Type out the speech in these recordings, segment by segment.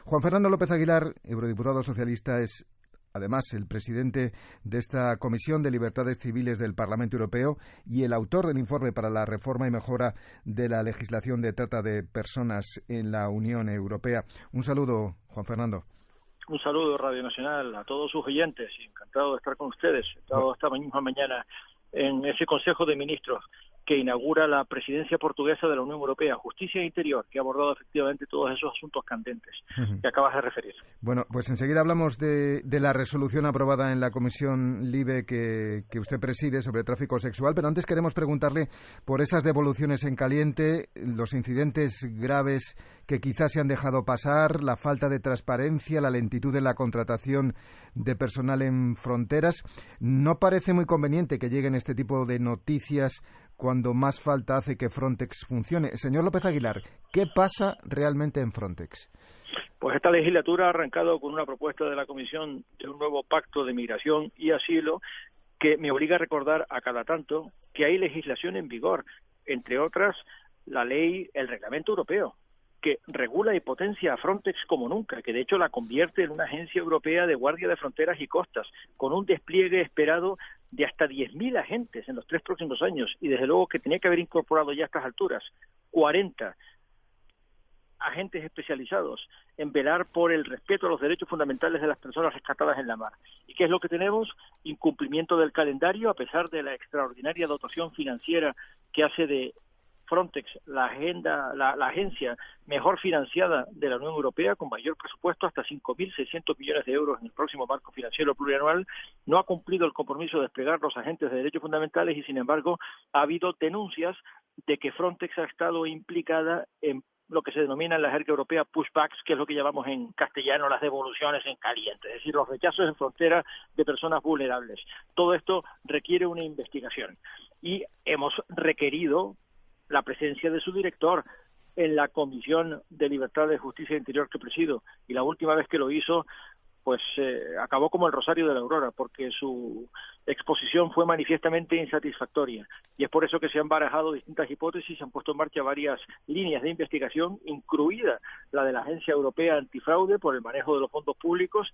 Juan Fernando López Aguilar, eurodiputado socialista, es además el presidente de esta Comisión de Libertades Civiles del Parlamento Europeo y el autor del informe para la reforma y mejora de la legislación de trata de personas en la Unión Europea. Un saludo, Juan Fernando. Un saludo, Radio Nacional, a todos sus oyentes. Encantado de estar con ustedes. He estado esta misma mañana en ese Consejo de Ministros que inaugura la presidencia portuguesa de la Unión Europea, Justicia e Interior, que ha abordado efectivamente todos esos asuntos candentes que acabas de referir. Bueno, pues enseguida hablamos de la resolución aprobada en la Comisión LIBE que usted preside sobre tráfico sexual, pero antes queremos preguntarle por esas devoluciones en caliente, los incidentes graves que quizás se han dejado pasar, la falta de transparencia, la lentitud en la contratación de personal en fronteras. ¿No parece muy conveniente que lleguen este tipo de noticias cuando más falta hace que Frontex funcione? Señor López Aguilar, ¿qué pasa realmente en Frontex? Pues esta legislatura ha arrancado con una propuesta de la Comisión de un nuevo pacto de migración y asilo que me obliga a recordar a cada tanto que hay legislación en vigor, entre otras la ley, el reglamento europeo, que regula y potencia a Frontex como nunca, que de hecho la convierte en una agencia europea de guardia de fronteras y costas, con un despliegue esperado de hasta 10.000 agentes en los 3 próximos años, y desde luego que tenía que haber incorporado ya a estas alturas 40 agentes especializados en velar por el respeto a los derechos fundamentales de las personas rescatadas en la mar. ¿Y qué es lo que tenemos? Incumplimiento del calendario, a pesar de la extraordinaria dotación financiera que hace de Frontex la agencia mejor financiada de la Unión Europea, con mayor presupuesto, hasta 5.600 millones de euros en el próximo marco financiero plurianual. No ha cumplido el compromiso de desplegar los agentes de derechos fundamentales y, sin embargo, ha habido denuncias de que Frontex ha estado implicada en lo que se denomina en la jerga europea pushbacks, que es lo que llamamos en castellano las devoluciones en caliente, es decir, los rechazos en frontera de personas vulnerables. Todo esto requiere una investigación y hemos requerido la presencia de su director en la Comisión de Libertades, Justicia e Interior que presido, y la última vez que lo hizo pues acabó como el Rosario de la Aurora, porque su exposición fue manifiestamente insatisfactoria, y es por eso que se han barajado distintas hipótesis, se han puesto en marcha varias líneas de investigación, incluida la de la Agencia Europea Antifraude por el manejo de los fondos públicos,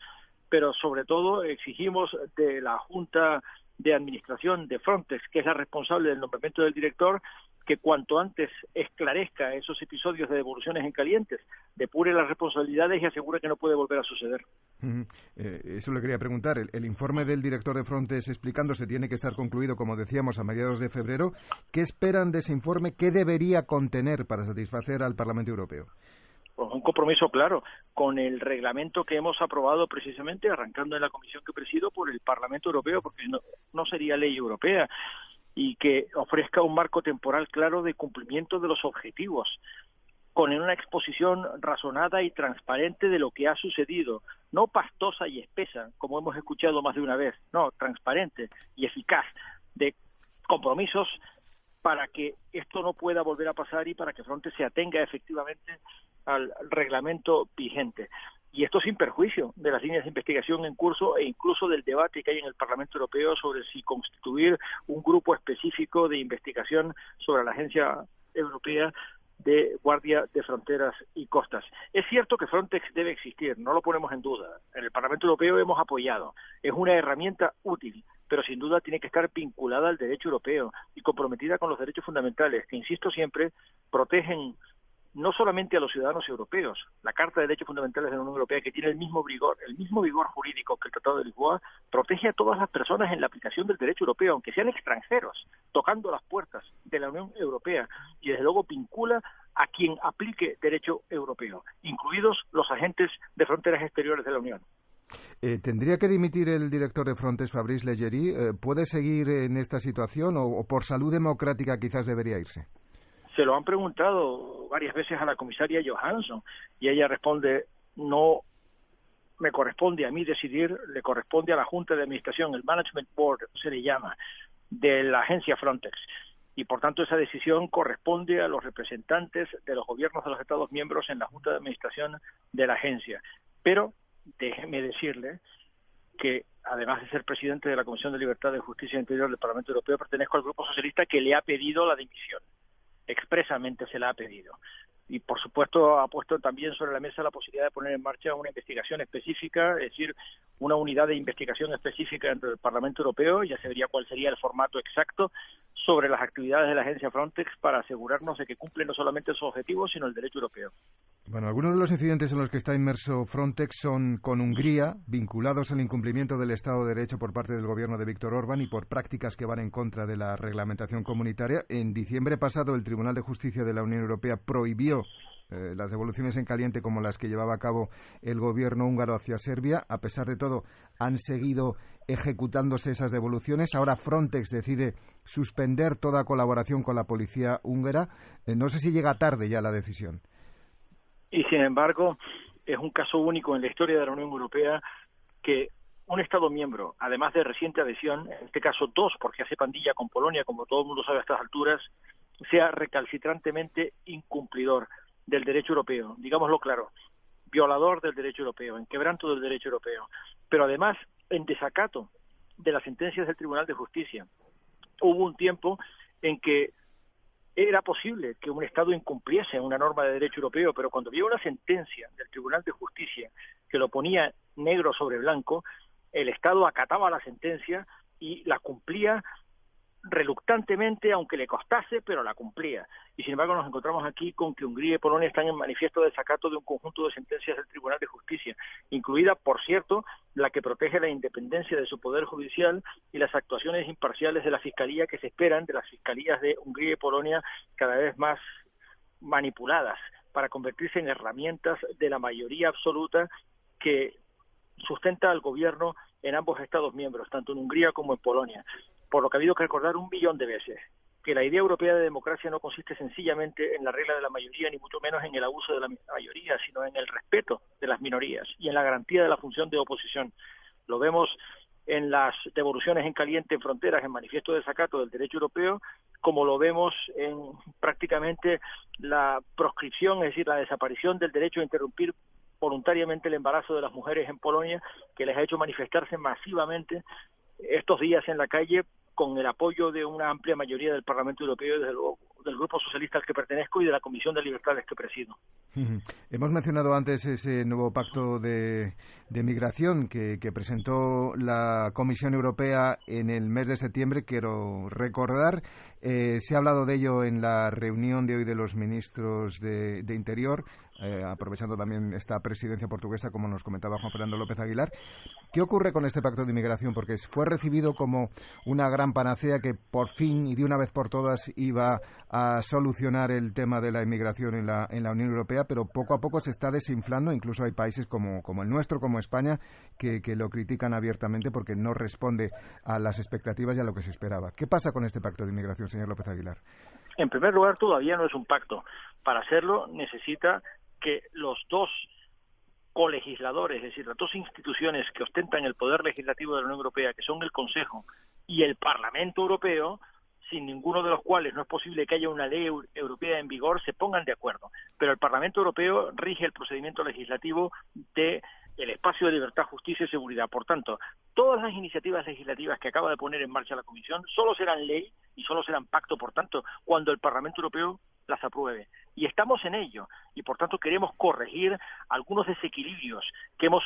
pero sobre todo exigimos de la Junta de Administración de Frontex, que es la responsable del nombramiento del director, que cuanto antes esclarezca esos episodios de devoluciones en calientes, depure las responsabilidades y asegure que no puede volver a suceder. Eso le quería preguntar. El informe del director de Frontex explicándose tiene que estar concluido, como decíamos, a mediados de febrero. ¿Qué esperan de ese informe? ¿Qué debería contener para satisfacer al Parlamento Europeo? Pues un compromiso claro con el reglamento que hemos aprobado precisamente, arrancando en la comisión que presido, por el Parlamento Europeo, porque no sería ley europea, y que ofrezca un marco temporal claro de cumplimiento de los objetivos, con una exposición razonada y transparente de lo que ha sucedido, no pastosa y espesa, como hemos escuchado más de una vez, no, transparente y eficaz, de compromisos para que esto no pueda volver a pasar y para que Frontex se atenga efectivamente al reglamento vigente. Y esto sin perjuicio de las líneas de investigación en curso e incluso del debate que hay en el Parlamento Europeo sobre si constituir un grupo específico de investigación sobre la Agencia Europea de Guardia de Fronteras y Costas. Es cierto que Frontex debe existir, no lo ponemos en duda. En el Parlamento Europeo hemos apoyado. Es una herramienta útil, pero sin duda tiene que estar vinculada al derecho europeo y comprometida con los derechos fundamentales, que, insisto siempre, protegen no solamente a los ciudadanos europeos. La Carta de Derechos Fundamentales de la Unión Europea, que tiene el mismo vigor jurídico que el Tratado de Lisboa, protege a todas las personas en la aplicación del derecho europeo, aunque sean extranjeros, tocando las puertas de la Unión Europea, y desde luego vincula a quien aplique derecho europeo, incluidos los agentes de fronteras exteriores de la Unión. ¿Tendría que dimitir el director de Frontex, Fabrice Leggeri? ¿Puede seguir en esta situación o por salud democrática quizás debería irse? Se lo han preguntado varias veces a la comisaria Johansson y ella responde: no me corresponde a mí decidir, le corresponde a la Junta de Administración, el Management Board se le llama, de la agencia Frontex, y por tanto esa decisión corresponde a los representantes de los gobiernos de los Estados miembros en la Junta de Administración de la agencia. Pero déjeme decirle que, además de ser presidente de la Comisión de Libertades, Justicia e Interior del Parlamento Europeo, pertenezco al Grupo Socialista que le ha pedido la dimisión. Expresamente se la ha pedido. y por supuesto ha puesto también sobre la mesa la posibilidad de poner en marcha una investigación específica, es decir, una unidad de investigación específica dentro del Parlamento Europeo. Ya se vería cuál sería el formato exacto sobre las actividades de la agencia Frontex para asegurarnos de que cumple no solamente sus objetivos, sino el derecho europeo. Bueno, algunos de los incidentes en los que está inmerso Frontex son con Hungría, vinculados al incumplimiento del Estado de Derecho por parte del gobierno de Víctor Orbán y por prácticas que van en contra de la reglamentación comunitaria. En diciembre pasado, el Tribunal de Justicia de la Unión Europea prohibió las devoluciones en caliente como las que llevaba a cabo el gobierno húngaro hacia Serbia. A pesar de todo, han seguido ejecutándose esas devoluciones. Ahora Frontex decide suspender toda colaboración con la policía húngara. No sé si llega tarde ya la decisión. Y sin embargo, es un caso único en la historia de la Unión Europea que un Estado miembro, además de reciente adhesión, en este caso dos, porque hace pandilla con Polonia, como todo el mundo sabe a estas alturas, sea recalcitrantemente incumplidor del derecho europeo, digámoslo claro, violador del derecho europeo, en quebranto del derecho europeo, pero además en desacato de las sentencias del Tribunal de Justicia. Hubo un tiempo en que era posible que un Estado incumpliese una norma de derecho europeo, pero cuando había una sentencia del Tribunal de Justicia que lo ponía negro sobre blanco, el Estado acataba la sentencia y la cumplía reluctantemente, aunque le costase, pero la cumplía. Y sin embargo nos encontramos aquí con que Hungría y Polonia están en manifiesto desacato de un conjunto de sentencias del Tribunal de Justicia, incluida, por cierto, la que protege la independencia de su poder judicial y las actuaciones imparciales de la Fiscalía que se esperan de las fiscalías de Hungría y Polonia, cada vez más manipuladas para convertirse en herramientas de la mayoría absoluta que sustenta al gobierno en ambos Estados miembros, tanto en Hungría como en Polonia. Por lo que ha habido que recordar 1 billón de veces que la idea europea de democracia no consiste sencillamente en la regla de la mayoría, ni mucho menos en el abuso de la mayoría, sino en el respeto de las minorías y en la garantía de la función de oposición. Lo vemos en las devoluciones en caliente en fronteras, en manifiesto de desacato del derecho europeo, como lo vemos en prácticamente la proscripción, es decir, la desaparición del derecho a interrumpir voluntariamente el embarazo de las mujeres en Polonia, que les ha hecho manifestarse masivamente estos días en la calle con el apoyo de una amplia mayoría del Parlamento Europeo, desde luego del Grupo Socialista al que pertenezco y de la Comisión de Libertades que presido. Hemos mencionado antes ese nuevo pacto de migración que presentó la Comisión Europea en el mes de septiembre. Quiero recordar, se ha hablado de ello en la reunión de hoy de los ministros de Interior, aprovechando también esta presidencia portuguesa, como nos comentaba Juan Fernando López Aguilar. ¿Qué ocurre con este pacto de inmigración? Porque fue recibido como una gran panacea que por fin y de una vez por todas iba a solucionar el tema de la inmigración en la Unión Europea, pero poco a poco se está desinflando. Incluso hay países como el nuestro, como España, que lo critican abiertamente porque no responde a las expectativas y a lo que se esperaba. ¿Qué pasa con este pacto de inmigración, señor López Aguilar? En primer lugar, todavía no es un pacto. Para hacerlo necesita que los dos colegisladores, es decir, las dos instituciones que ostentan el poder legislativo de la Unión Europea, que son el Consejo y el Parlamento Europeo, sin ninguno de los cuales no es posible que haya una ley europea en vigor, se pongan de acuerdo. Pero el Parlamento Europeo rige el procedimiento legislativo del espacio de libertad, justicia y seguridad. Por tanto, todas las iniciativas legislativas que acaba de poner en marcha la Comisión solo serán ley y solo serán pacto, por tanto, cuando el Parlamento Europeo las apruebe. Y estamos en ello, y por tanto queremos corregir algunos desequilibrios que hemos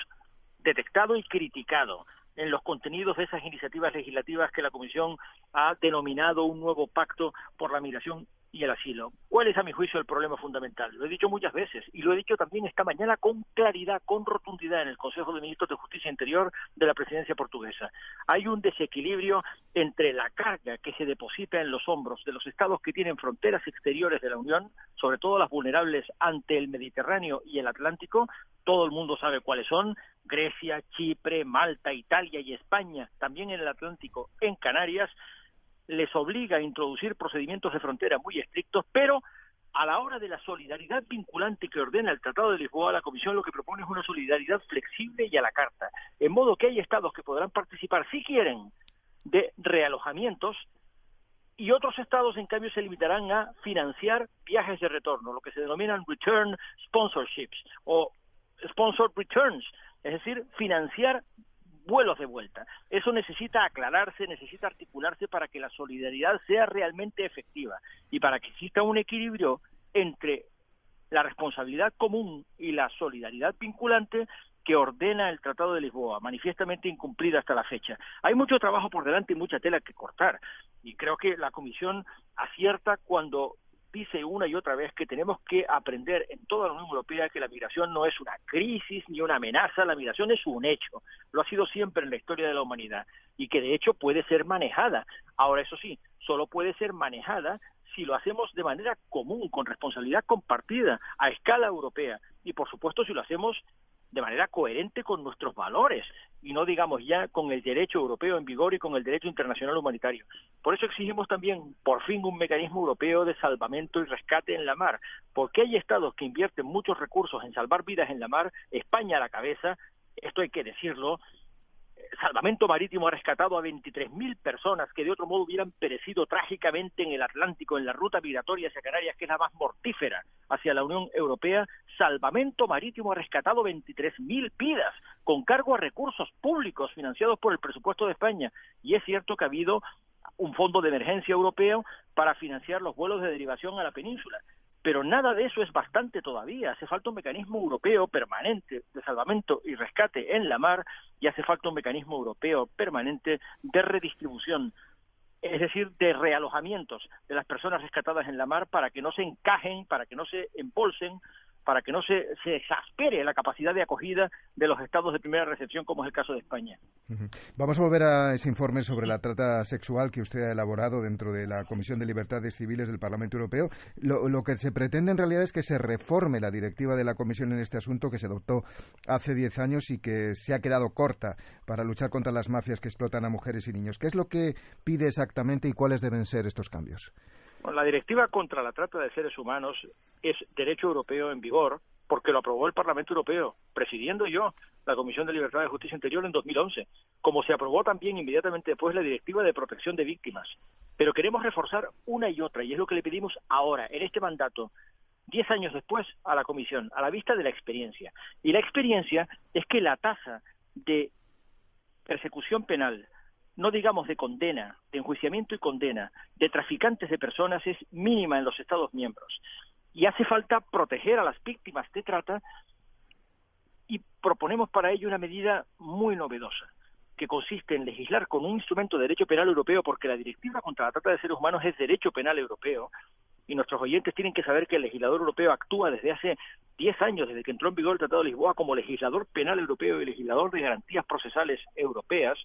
detectado y criticado en los contenidos de esas iniciativas legislativas que la Comisión ha denominado un nuevo pacto por la migración y el asilo. ¿Cuál es, a mi juicio, el problema fundamental? Lo he dicho muchas veces y lo he dicho también esta mañana con claridad, con rotundidad en el Consejo de Ministros de Justicia e Interior de la presidencia portuguesa. Hay un desequilibrio entre la carga que se deposita en los hombros de los estados que tienen fronteras exteriores de la Unión, sobre todo las vulnerables ante el Mediterráneo y el Atlántico. Todo el mundo sabe cuáles son: Grecia, Chipre, Malta, Italia y España, también en el Atlántico, en Canarias. Les obliga a introducir procedimientos de frontera muy estrictos, pero a la hora de la solidaridad vinculante que ordena el Tratado de Lisboa, la Comisión lo que propone es una solidaridad flexible y a la carta, en modo que hay estados que podrán participar, si quieren, de realojamientos, y otros estados, en cambio, se limitarán a financiar viajes de retorno, lo que se denominan return sponsorships o sponsored returns, es decir, financiar vuelos de vuelta. Eso necesita aclararse, necesita articularse para que la solidaridad sea realmente efectiva y para que exista un equilibrio entre la responsabilidad común y la solidaridad vinculante que ordena el Tratado de Lisboa, manifiestamente incumplida hasta la fecha. Hay mucho trabajo por delante y mucha tela que cortar, y creo que la Comisión acierta cuando dice una y otra vez que tenemos que aprender en toda la Unión Europea que la migración no es una crisis ni una amenaza, la migración es un hecho, lo ha sido siempre en la historia de la humanidad, y que de hecho puede ser manejada. Ahora, eso sí, solo puede ser manejada si lo hacemos de manera común, con responsabilidad compartida, a escala europea, y por supuesto si lo hacemos de manera coherente con nuestros valores y no, digamos, ya con el derecho europeo en vigor y con el derecho internacional humanitario. Por eso exigimos también, por fin, un mecanismo europeo de salvamento y rescate en la mar, porque hay estados que invierten muchos recursos en salvar vidas en la mar, España a la cabeza, esto hay que decirlo. Salvamento Marítimo ha rescatado a 23.000 personas que de otro modo hubieran perecido trágicamente en el Atlántico, en la ruta migratoria hacia Canarias, que es la más mortífera hacia la Unión Europea. Salvamento Marítimo ha rescatado 23.000 vidas con cargo a recursos públicos financiados por el presupuesto de España. Y es cierto que ha habido un fondo de emergencia europeo para financiar los vuelos de derivación a la península. Pero nada de eso es bastante todavía. Hace falta un mecanismo europeo permanente de salvamento y rescate en la mar, y hace falta un mecanismo europeo permanente de redistribución, es decir, de realojamientos de las personas rescatadas en la mar para que no se encajen, para que no se embolsen, para que no se exaspere la capacidad de acogida de los estados de primera recepción, como es el caso de España. Vamos a volver a ese informe sobre la trata sexual que usted ha elaborado dentro de la Comisión de Libertades Civiles del Parlamento Europeo. Lo que se pretende en realidad es que se reforme la directiva de la Comisión en este asunto, que se adoptó hace 10 años y que se ha quedado corta para luchar contra las mafias que explotan a mujeres y niños. ¿Qué es lo que pide exactamente y cuáles deben ser estos cambios? Bueno, la directiva contra la trata de seres humanos es derecho europeo en vigor porque lo aprobó el Parlamento Europeo, presidiendo yo la Comisión de Libertad y Justicia Interior en 2011, como se aprobó también inmediatamente después la Directiva de Protección de Víctimas. Pero queremos reforzar una y otra, y es lo que le pedimos ahora, en este mandato, 10 años después, a la Comisión, a la vista de la experiencia. Y la experiencia es que la tasa de persecución penal, no digamos de condena, de enjuiciamiento y condena, de traficantes de personas es mínima en los Estados miembros. Y hace falta proteger a las víctimas de trata y proponemos para ello una medida muy novedosa, que consiste en legislar con un instrumento de derecho penal europeo, porque la directiva contra la trata de seres humanos es derecho penal europeo, y nuestros oyentes tienen que saber que el legislador europeo actúa desde hace 10 años, desde que entró en vigor el Tratado de Lisboa, como legislador penal europeo y legislador de garantías procesales europeas,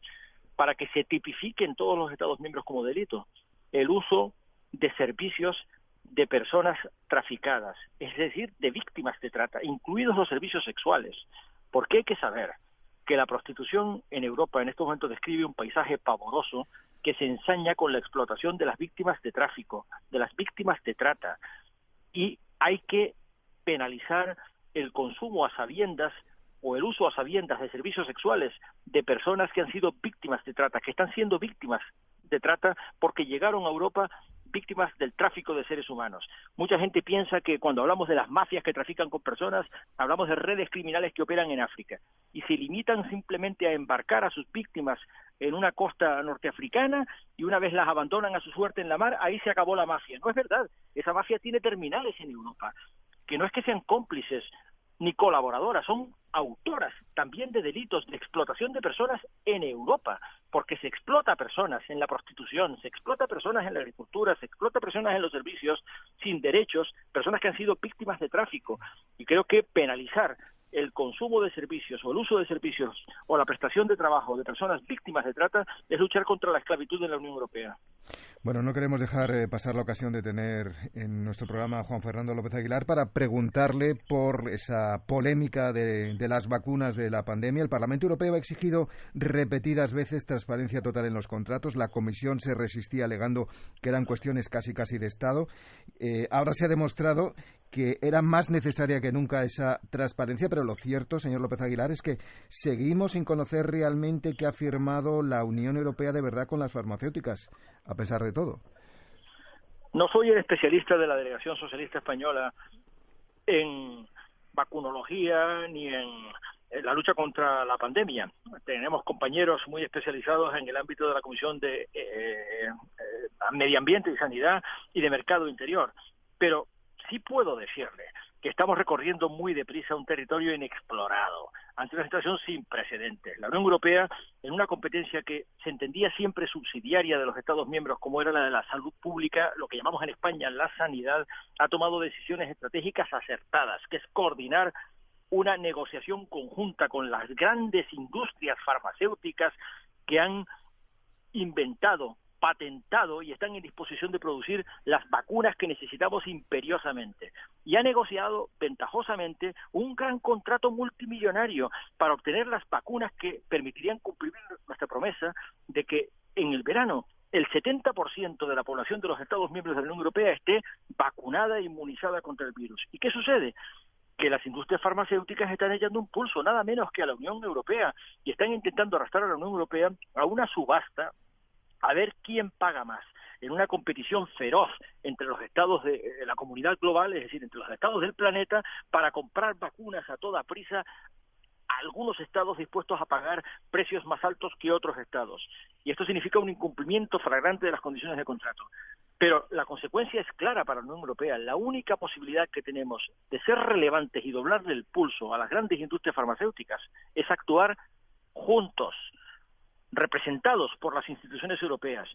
para que se tipifique en todos los Estados miembros como delito el uso de servicios de personas traficadas, es decir, de víctimas de trata, incluidos los servicios sexuales, porque hay que saber que la prostitución en Europa en estos momentos describe un paisaje pavoroso que se ensaña con la explotación de las víctimas de tráfico, de las víctimas de trata, y hay que penalizar el consumo a sabiendas o el uso a sabiendas de servicios sexuales de personas que han sido víctimas de trata, que están siendo víctimas de trata porque llegaron a Europa víctimas del tráfico de seres humanos. Mucha gente piensa que cuando hablamos de las mafias que trafican con personas, hablamos de redes criminales que operan en África, y se limitan simplemente a embarcar a sus víctimas en una costa norteafricana y una vez las abandonan a su suerte en la mar, ahí se acabó la mafia. No es verdad, esa mafia tiene terminales en Europa, que no es que sean cómplices ni colaboradoras, son autoras también de delitos de explotación de personas en Europa, porque se explota a personas en la prostitución, se explota a personas en la agricultura, se explota a personas en los servicios sin derechos, personas que han sido víctimas de tráfico, y creo que penalizar el consumo de servicios o el uso de servicios o la prestación de trabajo de personas víctimas de trata es luchar contra la esclavitud en la Unión Europea. Bueno, no queremos dejar pasar la ocasión de tener en nuestro programa a Juan Fernando López Aguilar para preguntarle por esa polémica de las vacunas de la pandemia. El Parlamento Europeo ha exigido repetidas veces transparencia total en los contratos. La Comisión se resistía alegando que eran cuestiones casi de Estado. Ahora se ha demostrado que era más necesaria que nunca esa transparencia, pero lo cierto, señor López Aguilar, es que seguimos sin conocer realmente qué ha firmado la Unión Europea de verdad con las farmacéuticas, a pesar de todo. No soy el especialista de la Delegación Socialista Española en vacunología ni en la lucha contra la pandemia. Tenemos compañeros muy especializados en el ámbito de la Comisión de Medio Ambiente y Sanidad y de Mercado Interior, pero sí puedo decirle que estamos recorriendo muy deprisa un territorio inexplorado, ante una situación sin precedentes. La Unión Europea, en una competencia que se entendía siempre subsidiaria de los Estados miembros, como era la de la salud pública, lo que llamamos en España la sanidad, ha tomado decisiones estratégicas acertadas, que es coordinar una negociación conjunta con las grandes industrias farmacéuticas que han inventado, patentado y están en disposición de producir las vacunas que necesitamos imperiosamente. Y ha negociado ventajosamente un gran contrato multimillonario para obtener las vacunas que permitirían cumplir nuestra promesa de que en el verano el 70% de la población de los Estados miembros de la Unión Europea esté vacunada e inmunizada contra el virus. ¿Y qué sucede? Que las industrias farmacéuticas están echando un pulso, nada menos que a la Unión Europea, y están intentando arrastrar a la Unión Europea a una subasta a ver quién paga más, en una competición feroz entre los estados de la comunidad global, es decir, entre los estados del planeta, para comprar vacunas a toda prisa, algunos estados dispuestos a pagar precios más altos que otros estados. Y esto significa un incumplimiento flagrante de las condiciones de contrato. Pero la consecuencia es clara para la Unión Europea. La única posibilidad que tenemos de ser relevantes y doblarle el pulso a las grandes industrias farmacéuticas es actuar juntos, representados por las instituciones europeas,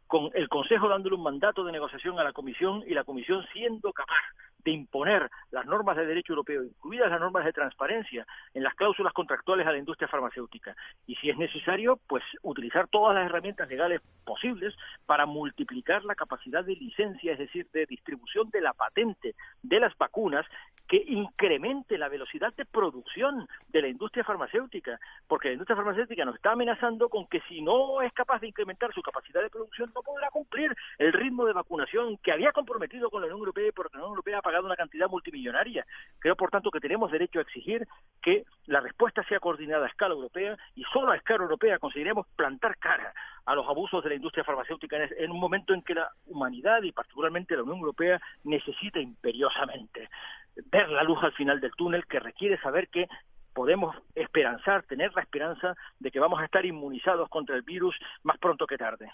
con el Consejo dándole un mandato de negociación a la Comisión y la Comisión siendo capaz de imponer las normas de derecho europeo, incluidas las normas de transparencia, en las cláusulas contractuales a la industria farmacéutica. Y si es necesario, pues utilizar todas las herramientas legales posibles para multiplicar la capacidad de licencia, es decir, de distribución de la patente de las vacunas, que incremente la velocidad de producción de la industria farmacéutica, porque la industria farmacéutica nos está amenazando con que si no es capaz de incrementar su capacidad de producción, no podrá cumplir el ritmo de vacunación que había comprometido con la Unión Europea, porque la Unión Europea ha pagado una cantidad multimillonaria. Creo, por tanto, que tenemos derecho a exigir que la respuesta sea coordinada a escala europea, y solo a escala europea conseguiremos plantar cara a los abusos de la industria farmacéutica en un momento en que la humanidad, y particularmente la Unión Europea, necesita imperiosamente ver la luz al final del túnel, que requiere saber que podemos esperanzar, tener la esperanza de que vamos a estar inmunizados contra el virus más pronto que tarde.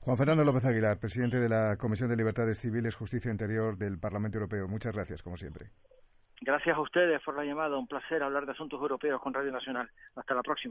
Juan Fernando López Aguilar, presidente de la Comisión de Libertades Civiles, Justicia e Interior del Parlamento Europeo. Muchas gracias, como siempre. Gracias a ustedes por la llamada. Un placer hablar de asuntos europeos con Radio Nacional. Hasta la próxima.